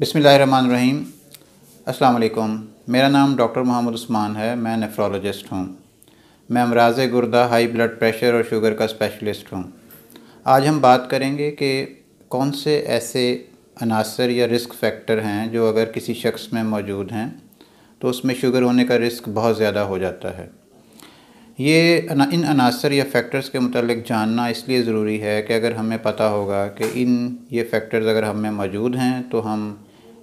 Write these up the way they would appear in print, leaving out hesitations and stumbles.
बिस्मिल्लाहिर्रहमानिर्रहीम। अस्सलाम वालेकुम। मेरा नाम डॉक्टर मोहम्मद उस्मान है। मैं नेफ्रोलॉजिस्ट हूँ। मैं अमराज़ गुर्दा, हाई ब्लड प्रेशर और शुगर का स्पेशलिस्ट हूँ। आज हम बात करेंगे कि कौन से ऐसे अनासर या रिस्क फैक्टर हैं जो अगर किसी शख्स में मौजूद हैं तो उसमें शुगर होने का रिस्क बहुत ज़्यादा हो जाता है। इन अनासर या फैक्टर्स के मुतालिक जानना इसलिए ज़रूरी है कि अगर हमें पता होगा कि ये फैक्टर्स अगर हम में मौजूद हैं तो हम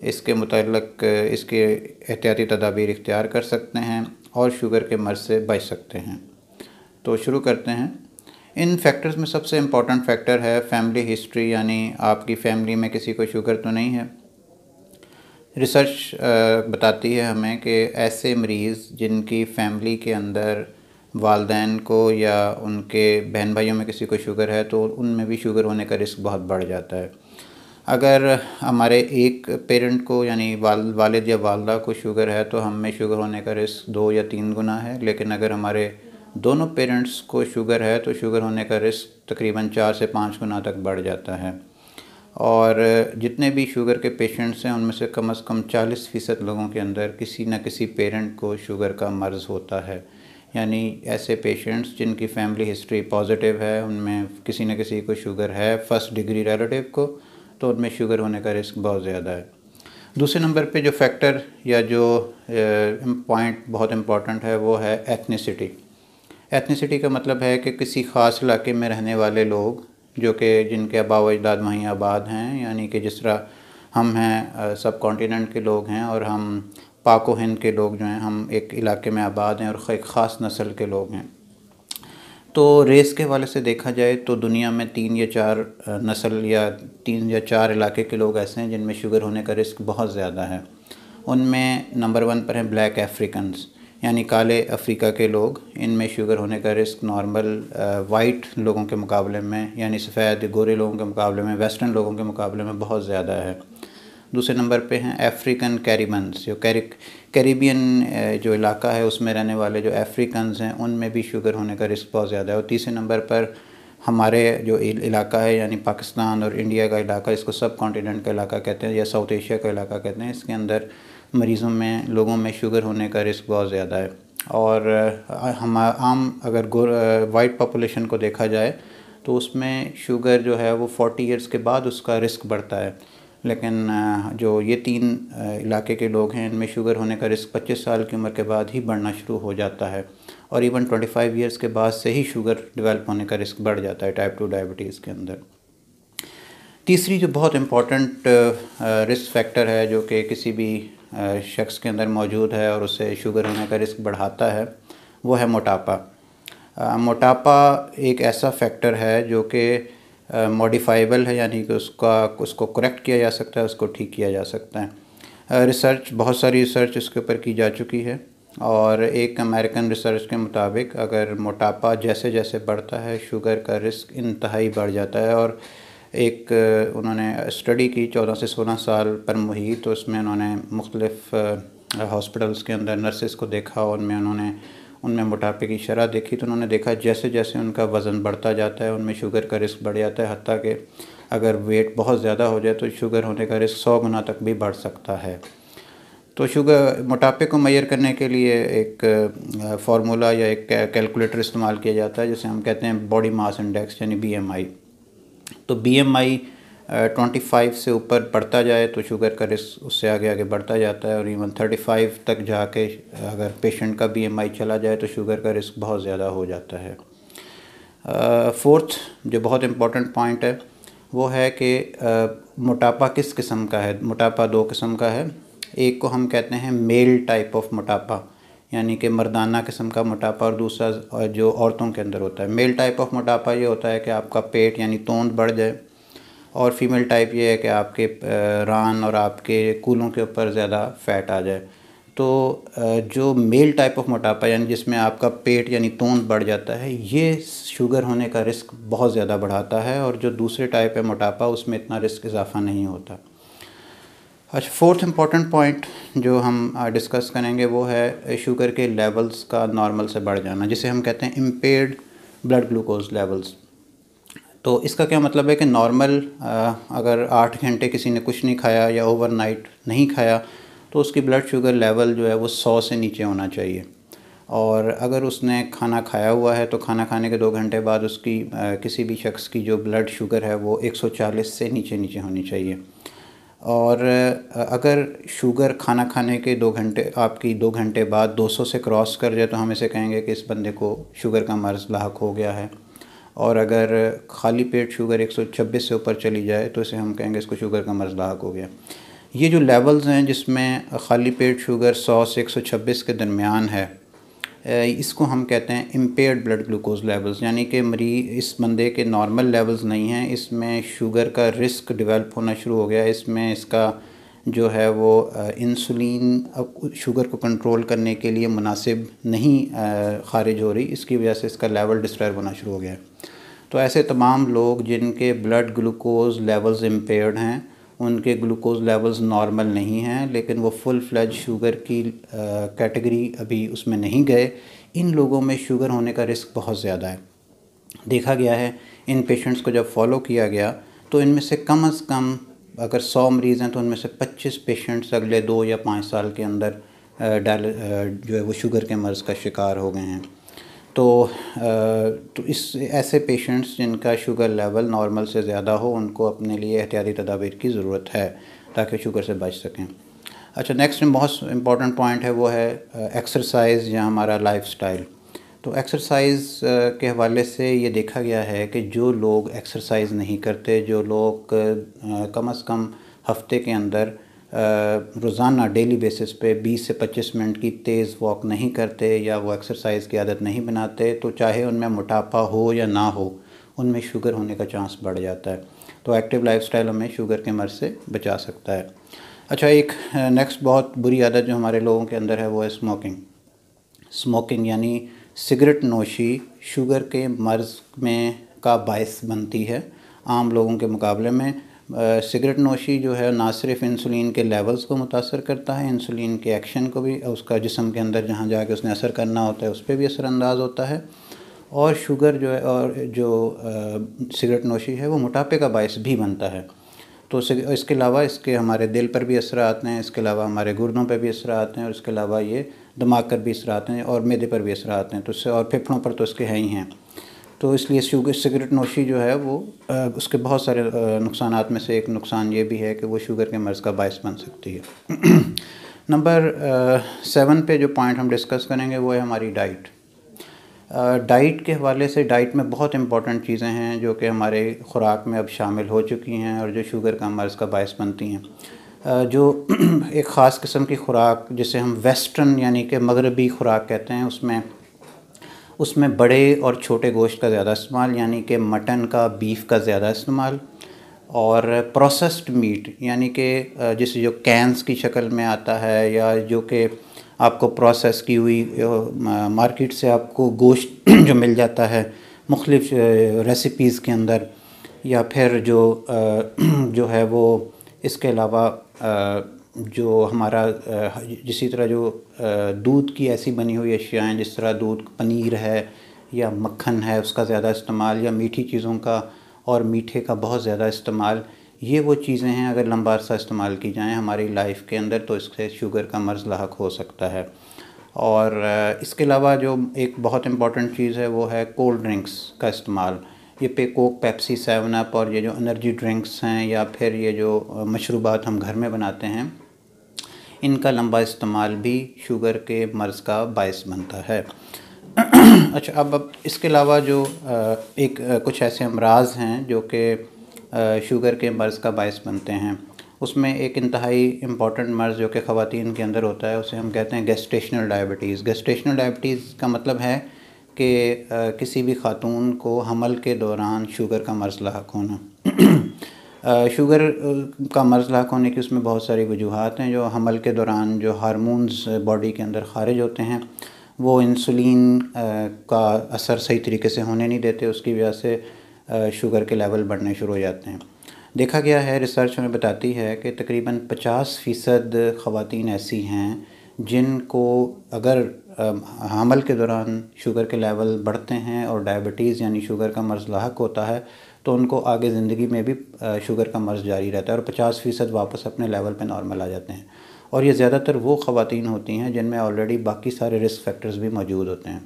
इसके मुतालिक इसके एहतियाती तदाबीर इख्तियार कर सकते हैं और शुगर के मर्ज़ से बच सकते हैं। तो शुरू करते हैं। इन फैक्टर्स में सबसे इम्पॉर्टेंट फैक्टर है फैमिली हिस्ट्री, यानी आपकी फ़ैमिली में किसी को शुगर तो नहीं है। रिसर्च बताती है हमें कि ऐसे मरीज़ जिनकी फ़ैमिली के अंदर वालदैन को या उनके बहन भाइयों में किसी को शुगर है तो उनमें भी शुगर होने का रिस्क बहुत बढ़ जाता है। अगर हमारे एक पेरेंट को यानी वालिद या वालदा को शुगर है तो हम में शुगर होने का रिस्क 2 या 3 गुना है, लेकिन अगर हमारे दोनों पेरेंट्स को शुगर है तो शुगर होने का रिस्क तकरीबन 4 से 5 गुना तक बढ़ जाता है। और जितने भी शुगर के पेशेंट्स हैं उनमें से कम 40% लोगों के अंदर किसी न किसी पेरेंट को शुगर का मर्ज़ होता है। यानी ऐसे पेशेंट्स जिनकी फ़ैमिली हिस्ट्री पॉजिटिव है, उनमें किसी न किसी को शुगर है, फर्स्ट डिग्री रिलेटिव को, तो उनमें शुगर होने का रिस्क बहुत ज़्यादा है। दूसरे नंबर पे जो फैक्टर या जो पॉइंट बहुत इम्पॉर्टेंट है वो है एथनिसिटी। एथनिसिटी का मतलब है कि किसी ख़ास इलाके में रहने वाले लोग जो कि जिनके आबा व अजदाद वहीं आबाद हैं, यानी कि जिस तरह हम हैं सब कॉन्टिनेंट के लोग हैं और हम पाक व हिंद के लोग जो हैं, हम एक इलाके में आबाद हैं और एक ख़ास नस्ल के लोग हैं। तो रेस के हवाले से देखा जाए तो दुनिया में 3 या 4 नस्ल या 3 या 4 इलाके के लोग ऐसे हैं जिनमें शुगर होने का रिस्क बहुत ज़्यादा है। उनमें नंबर 1 पर हैं ब्लैक अफ्रीकन्स, यानी काले अफ्रीका के लोग। इनमें शुगर होने का रिस्क नॉर्मल वाइट लोगों के मुकाबले में, यानी सफ़ेद गोरे लोगों के मुकाबले में, वेस्टर्न लोगों के मुकाबले में बहुत ज़्यादा है। दूसरे नंबर पे हैं अफ्रीकन कैरिबन्स, जो कैरिबियन जो इलाका है उसमें रहने वाले जो अफ्रीकन्स हैं उनमें भी शुगर होने का रिस्क बहुत ज़्यादा है। और तीसरे नंबर पर हमारे जो इलाका है यानी पाकिस्तान और इंडिया का इलाका, इसको सब कॉन्टिनेंट का इलाका कहते हैं या साउथ एशिया का इलाका कहते हैं, इसके अंदर मरीज़ों में लोगों में शुगर होने का रिस्क बहुत ज़्यादा है। और हम आम अगर वाइट पॉपुलेशन को देखा जाए तो उसमें शुगर जो है वो 40 ईयर्स के बाद उसका रिस्क बढ़ता है, लेकिन जो ये 3 इलाके के लोग हैं इनमें शुगर होने का रिस्क 25 साल की उम्र के बाद ही बढ़ना शुरू हो जाता है और इवन 25 ईयर्स के बाद से ही शुगर डेवलप होने का रिस्क बढ़ जाता है टाइप 2 डायबिटीज़ के अंदर। तीसरी जो बहुत इम्पॉर्टेंट रिस्क फैक्टर है जो कि किसी भी शख्स के अंदर मौजूद है और उससे शुगर होने का रिस्क बढ़ाता है वो है मोटापा। मोटापा एक ऐसा फैक्टर है जो कि मॉडिफाइबल है, यानी कि उसको करेक्ट किया जा सकता है, उसको ठीक किया जा सकता है। बहुत सारी रिसर्च इसके ऊपर की जा चुकी है और एक अमेरिकन रिसर्च के मुताबिक अगर मोटापा जैसे जैसे बढ़ता है शुगर का रिस्क इंतहाई बढ़ जाता है। और एक उन्होंने स्टडी की 14 से 16 साल पर मुहित, तो उसमें उन्होंने मुख्तलिफ़ हॉस्पिटल्स के अंदर नर्सेस को देखा और उनमें मोटापे की शरह देखी। तो उन्होंने देखा जैसे जैसे उनका वज़न बढ़ता जाता है उनमें शुगर का रिस्क बढ़ जाता है, हत्ता कि अगर वेट बहुत ज़्यादा हो जाए तो शुगर होने का रिस्क 100 गुना तक भी बढ़ सकता है। तो मोटापे को मेजर करने के लिए एक फार्मूला या एक कैलकुलेटर इस्तेमाल किया जाता है जिसे हम कहते हैं बॉडी मास इंडेक्स यानी BMI। तो BMI 25 से ऊपर बढ़ता जाए तो शुगर का रिस्क उससे आगे आगे बढ़ता जाता है और इवन 35 तक जाके अगर पेशेंट का BMI चला जाए तो शुगर का रिस्क बहुत ज़्यादा हो जाता है। फोर्थ जो बहुत इम्पॉर्टेंट पॉइंट है वो है कि मोटापा किस किस्म का है। मोटापा 2 किस्म का है। एक को हम कहते हैं मेल टाइप ऑफ मोटापा, यानी कि मर्दाना किस्म का मोटापा, और दूसरा जो औरतों के अंदर होता है। मेल टाइप ऑफ मोटापा ये होता है कि आपका पेट यानी तोंद बढ़ जाए, और फीमेल टाइप ये है कि आपके रान और आपके कूलों के ऊपर ज़्यादा फ़ैट आ जाए। तो जो मेल टाइप ऑफ मोटापा यानी जिसमें आपका पेट यानी तोंद बढ़ जाता है ये शुगर होने का रिस्क बहुत ज़्यादा बढ़ाता है, और जो दूसरे टाइप है मोटापा उसमें इतना रिस्क इजाफा नहीं होता। अच्छा, फोर्थ इम्पॉर्टेंट पॉइंट जो हम डिस्कस करेंगे वो है शुगर के लेवल्स का नॉर्मल से बढ़ जाना, जिसे हम कहते हैं इम्पेयर्ड ब्लड ग्लूकोज लेवल्स। तो इसका क्या मतलब है कि नॉर्मल अगर 8 घंटे किसी ने कुछ नहीं खाया या ओवरनाइट नहीं खाया तो उसकी ब्लड शुगर लेवल जो है वो 100 से नीचे होना चाहिए। और अगर उसने खाना खाया हुआ है तो खाना खाने के 2 घंटे बाद उसकी किसी भी शख्स की जो ब्लड शुगर है वो 140 से नीचे नीचे होनी चाहिए। और अगर शुगर खाना खाने के 2 घंटे आपकी 2 घंटे बाद 200 से क्रॉस कर जाए तो हम इसे कहेंगे कि इस बंदे को शुगर का मर्ज़ लाहक हो गया है। और अगर खाली पेट शुगर 126 से ऊपर चली जाए तो इसे हम कहेंगे इसको शुगर का मर्ज़ लाहक हो गया। ये जो लेवल्स हैं जिसमें खाली पेट शुगर 100 से 126 के दरमियान है, इसको हम कहते हैं इम्पेयर्ड ब्लड ग्लूकोज लेवल्स, यानी कि इस बंदे के नॉर्मल लेवल्स नहीं हैं, इसमें शुगर का रिस्क डेवलप होना शुरू हो गया। इसमें इसका जो है वो इंसुलिन शुगर को कंट्रोल करने के लिए मुनासिब नहीं खारिज हो रही, इसकी वजह से इसका लेवल डिस्टर्ब होना शुरू हो गया है। तो ऐसे तमाम लोग जिनके ब्लड ग्लूकोज लेवल्स इम्पेयर्ड हैं, उनके ग्लूकोज लेवल्स नॉर्मल नहीं हैं लेकिन वो फुल फ्लैज शुगर की कैटेगरी अभी उसमें नहीं गए, इन लोगों में शुगर होने का रिस्क बहुत ज़्यादा है। देखा गया है इन पेशेंट्स को जब फॉलो किया गया तो इनमें से कम अगर 100 मरीज़ हैं तो उनमें से 25 पेशेंट्स अगले 2 या 5 साल के अंदर जो है वो शुगर के मर्ज़ का शिकार हो गए हैं। तो इस ऐसे पेशेंट्स जिनका शुगर लेवल नॉर्मल से ज़्यादा हो, उनको अपने लिए एहतियाती तदाबीर की ज़रूरत है ताकि शुगर से बच सकें। अच्छा, नेक्स्ट बहुत इम्पॉर्टेंट पॉइंट है वो है एक्सरसाइज़ या हमारा लाइफस्टाइल। तो एक्सरसाइज़ के हवाले से ये देखा गया है कि जो लोग एक्सरसाइज़ नहीं करते, जो लोग कम से कम हफ़्ते के अंदर रोज़ाना डेली बेसिस पे 20 से 25 मिनट की तेज़ वॉक नहीं करते या वो एक्सरसाइज़ की आदत नहीं बनाते, तो चाहे उनमें मोटापा हो या ना हो, उनमें शुगर होने का चांस बढ़ जाता है। तो एक्टिव लाइफस्टाइल हमें शुगर के मर्ज़ से बचा सकता है। अच्छा, एक नेक्स्ट बहुत बुरी आदत जो हमारे लोगों के अंदर है वो है स्मोकिंग यानी सिगरेट नोशी शुगर के मर्ज़ में का बायस बनती है। आम लोगों के मुकाबले में सिगरेट नोशी जो है ना सिर्फ इंसुलिन के लेवल्स को मुतासर करता है, इंसुलिन के एक्शन को भी, उसका जिस्म के अंदर जहाँ जाके उसने असर करना होता है उस पर भी असरअंदाज होता है। और शुगर जो है और जो सिगरेट नोशी है वो मोटापे का बायस भी बनता है। तो इसके अलावा इसके हमारे दिल पर भी असर आते हैं, इसके अलावा हमारे गुर्दों पर भी असर आते हैं, और इसके अलावा ये दिमाग पर भी असर आते हैं और मैदे पर भी असर आते हैं। तो इससे और फेफड़ों पर तो इसके हैं ही हैं। तो इसलिए सिगरेट नोशी जो है वो उसके बहुत सारे नुकसानात में से एक नुकसान ये भी है कि वो शुगर के मर्ज़ का बायस बन सकती है। नंबर 7 पे जो पॉइंट हम डिस्कस करेंगे वो है हमारी डाइट। डाइट के हवाले से डाइट में बहुत इंपॉर्टेंट चीज़ें हैं जो कि हमारे ख़ुराक में अब शामिल हो चुकी हैं और जो शुगर का मर्ज़ का बायस बनती हैं। जो एक ख़ास किस्म की ख़ुराक जिसे हम वेस्टर्न यानी कि मगरबी ख़ुराक कहते हैं, उसमें बड़े और छोटे गोश्त का ज़्यादा इस्तेमाल, यानी कि मटन का, बीफ का ज़्यादा इस्तेमाल, और प्रोसेस्ड मीट यानी कि जिसे जो कैंस की शक्ल में आता है या जो कि आपको प्रोसेस की हुई मार्केट से आपको गोश्त जो मिल जाता है मुख्तलिफ़ रेसिपीज़ के अंदर, या फिर जो है वो इसके अलावा जो हमारा जिसी तरह जो दूध की ऐसी बनी हुई अशियाँ हैं, जिस तरह दूध पनीर है या मक्खन है, उसका ज़्यादा इस्तेमाल, या मीठी चीज़ों का और मीठे का बहुत ज़्यादा इस्तेमाल, ये वो चीज़ें हैं अगर लंबा अरसा इस्तेमाल की जाएँ हमारी लाइफ के अंदर तो इससे शुगर का मर्ज़ लाहक हो सकता है। और इसके अलावा जो एक बहुत इम्पॉर्टेंट चीज़ है वो है कोल्ड ड्रिंक्स का इस्तेमाल। ये कोक, पेप्सी, 7 अप और ये जो एनर्जी ड्रिंक्स हैं या फिर ये जो मशरूबात हम घर में बनाते हैं, इनका लंबा इस्तेमाल भी शुगर के मर्ज़ का बायस बनता है। अच्छा, अब इसके अलावा जो कुछ ऐसे अमराज़ हैं जो कि शुगर के मर्ज़ का बायस बनते हैं, उसमें एक इंतहाई इम्पॉर्टेंट मर्ज़ जो कि ख़वातीन के अंदर होता है उसे हम कहते हैं गेस्टेशनल डायबिटीज़। गेस्टेशनल डायबिटीज़ का मतलब है कि किसी भी खातून को हमल के दौरान शुगर का मर्ज़ लाहक होना। शुगर का मर्ज़ लाहक होने की उसमें बहुत सारी वजूहात हैं। जो हमल के दौरान जो हार्मोन्स बॉडी के अंदर ख़ारिज होते हैं वो इंसुलिन का असर सही तरीके से होने नहीं देते, उसकी वजह से शुगर के लेवल बढ़ने शुरू हो जाते हैं। देखा गया है, रिसर्च हमें बताती है कि तकरीबन 50% ख़वातीन ऐसी हैं जिनको अगर हमल के दौरान शुगर के लेवल बढ़ते हैं और डायबिटीज़ यानी शुगर का मर्ज़ लाहक होता है तो उनको आगे ज़िंदगी में भी शुगर का मर्ज़ जारी रहता है और 50% वापस अपने लेवल पे नॉर्मल आ जाते हैं। और ये ज़्यादातर वो ख़वातीन होती हैं जिनमें ऑलरेडी बाकी सारे रिस्क फैक्टर्स भी मौजूद होते हैं।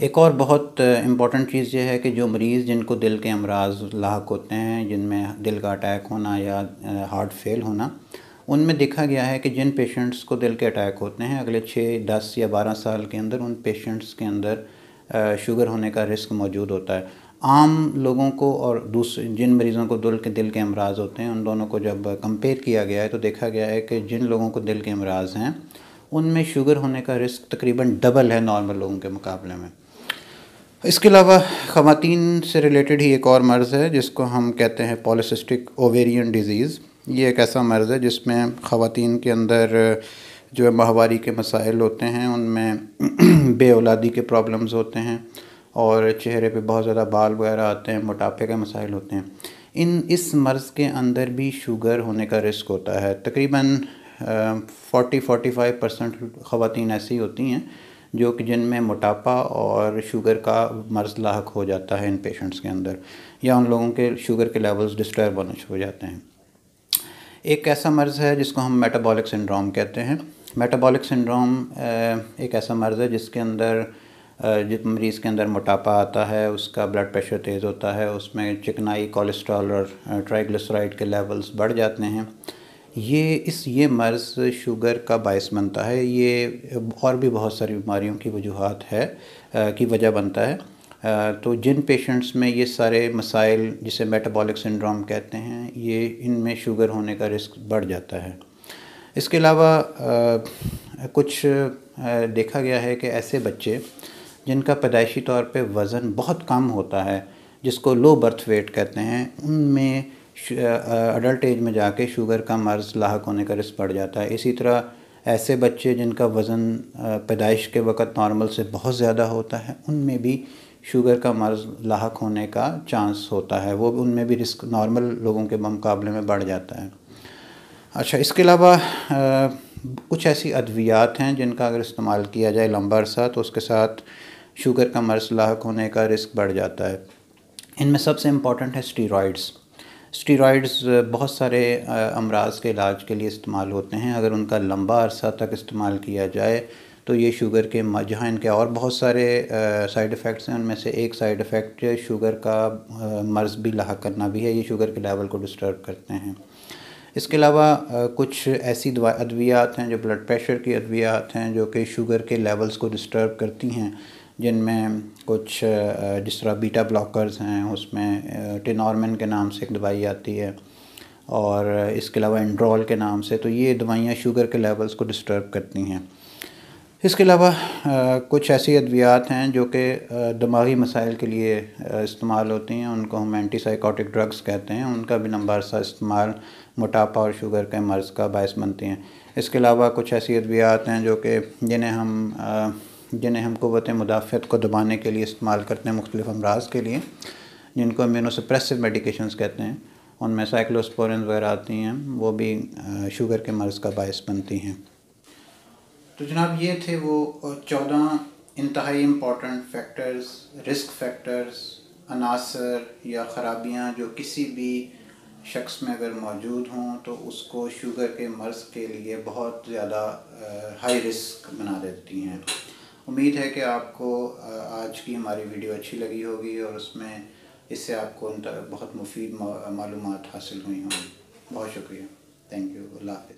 एक और बहुत इम्पॉर्टेंट चीज़ ये है कि जो मरीज़ जिनको दिल के अमराज लाहक होते हैं, जिनमें दिल का अटैक होना या हार्ट फेल होना, उनमें देखा गया है कि जिन पेशेंट्स को दिल के अटैक होते हैं अगले 6, 10 या 12 साल के अंदर उन पेशेंट्स के अंदर शुगर होने का रिस्क मौजूद होता है। आम लोगों को और दूसरे जिन मरीज़ों को दिल के अमराज होते हैं, उन दोनों को जब कंपेयर किया गया है तो देखा गया है कि जिन लोगों को दिल के अमराज हैं उनमें शुगर होने का रिस्क तकरीबन डबल है नॉर्मल लोगों के मुकाबले में। इसके अलावा ख़वातीन से रिलेटेड ही एक और मर्ज़ है जिसको हम कहते हैं पॉलीसिस्टिक ओवेरियन डिज़ीज़। ये एक ऐसा मर्ज़ है जिसमें ख़वातीन के अंदर जो है माहवारी के मसाइल होते हैं, उनमें बेऔलादी के प्रॉब्लम्स होते हैं और चेहरे पे बहुत ज़्यादा बाल वगैरह आते हैं, मोटापे के मसाइल होते हैं। इस मर्ज़ के अंदर भी शुगर होने का रिस्क होता है। तकरीबन 40-45% ख़वातीन ऐसी होती हैं जो कि जिनमें मोटापा और शुगर का मर्ज़ लाहक हो जाता है इन पेशेंट्स के अंदर, या उन लोगों के शुगर के लेवल्स डिस्टर्ब होने शुरू हो जाते हैं। एक ऐसा मर्ज़ है जिसको हम मेटाबॉलिक सिंड्रोम कहते हैं। मेटाबॉलिक सिंड्रोम एक ऐसा मर्ज़ है जिसके अंदर जिस मरीज़ के अंदर मोटापा आता है, उसका ब्लड प्रेशर तेज़ होता है, उसमें चिकनाई, कोलेस्ट्रॉल और ट्राइग्लिसराइड के लेवल्स बढ़ जाते हैं। ये मर्ज़ शुगर का बायस बनता है। ये और भी बहुत सारी बीमारियों की वजूहात है की वजह बनता है। तो जिन पेशेंट्स में ये सारे मसाइल जिसे मेटाबॉलिक सिंड्रोम कहते हैं, ये इनमें शुगर होने का रिस्क बढ़ जाता है। इसके अलावा कुछ देखा गया है कि ऐसे बच्चे जिनका पैदाइशी तौर पे वज़न बहुत कम होता है, जिसको लो बर्थ वेट कहते हैं, उनमें अडल्ट एज में जाके शुगर का मर्ज़ लाहक होने का रिस्क बढ़ जाता है। इसी तरह ऐसे बच्चे जिनका वज़न पैदाइश के वक़्त नॉर्मल से बहुत ज़्यादा होता है, उनमें भी शुगर का मर्ज़ लाहक होने का चांस होता है, वो उनमें भी रिस्क नॉर्मल लोगों के मुकाबले में बढ़ जाता है। अच्छा, इसके अलावा कुछ ऐसी अद्वियात हैं जिनका अगर इस्तेमाल किया जाए लंबा अरसा तो उसके साथ शुगर का मर्ज़ लाहक होने का रिस्क बढ़ जाता है। इनमें सबसे इम्पॉर्टेंट है स्टीरॉइड्स। स्टीरॉइड्स बहुत सारे अमराज के इलाज के लिए इस्तेमाल होते हैं। अगर उनका लंबा अरसा तक इस्तेमाल किया जाए तो ये शुगर के जहाँ इनके और बहुत सारे साइड इफ़ेक्ट्स हैं, उनमें से एक साइड इफ़ेक्ट शुगर का मर्ज़ भी लाहक करना भी है। ये शुगर के लेवल को डिस्टर्ब करते हैं। इसके अलावा कुछ ऐसी अद्वियात हैं जो ब्लड प्रेशर की अद्वियात हैं जो कि शुगर के लेवल्स को डिस्टर्ब करती हैं, जिनमें कुछ जिस तरह बीटा ब्लॉकर्स हैं, उसमें टेनॉर्मिन के नाम से एक दवाई आती है और इसके अलावा एंड्रोल के नाम से। तो ये दवाइयाँ शुगर के लेवल्स को डिस्टर्ब करती हैं। इसके अलावा कुछ ऐसी अद्वियात हैं जो कि दिमागी मसाइल के लिए इस्तेमाल होती हैं, उनको हम एंटीसाइकोटिक ड्रग्स कहते हैं। उनका भी लंबा अरसा इस्तेमाल मोटापा और शुगर के मर्ज़ का बायस बनती हैं। इसके अलावा कुछ ऐसी अद्वियात हैं जो कि जिन्हें हम क़ुव्वत मुदाफ़अत को दबाने के लिए इस्तेमाल करते हैं मुख्तलिफ़ अमराज़ के लिए, जिनको इम्यूनोसप्रेसिव मेडिकेशंस कहते हैं। उनमें साइक्लोस्पोरिन वगैरह आती हैं, वो भी शुगर के मर्ज़ का बायस बनती हैं। तो जनाब, ये थे वो 14 इंतहाई इम्पॉर्टेंट फैक्टर्स, रिस्क फैक्टर्स, अनासर या ख़राबियाँ जो किसी भी शख्स में अगर मौजूद हों तो उसको शुगर के मर्ज़ के लिए बहुत ज़्यादा हाई रिस्क बना देती हैं। उम्मीद है कि आपको आज की हमारी वीडियो अच्छी लगी होगी और उसमें इससे आपको बहुत मुफीद मालूमात हासिल हुई होंगी। बहुत शुक्रिया। Thank you. अल्लाह हाफ़िज़।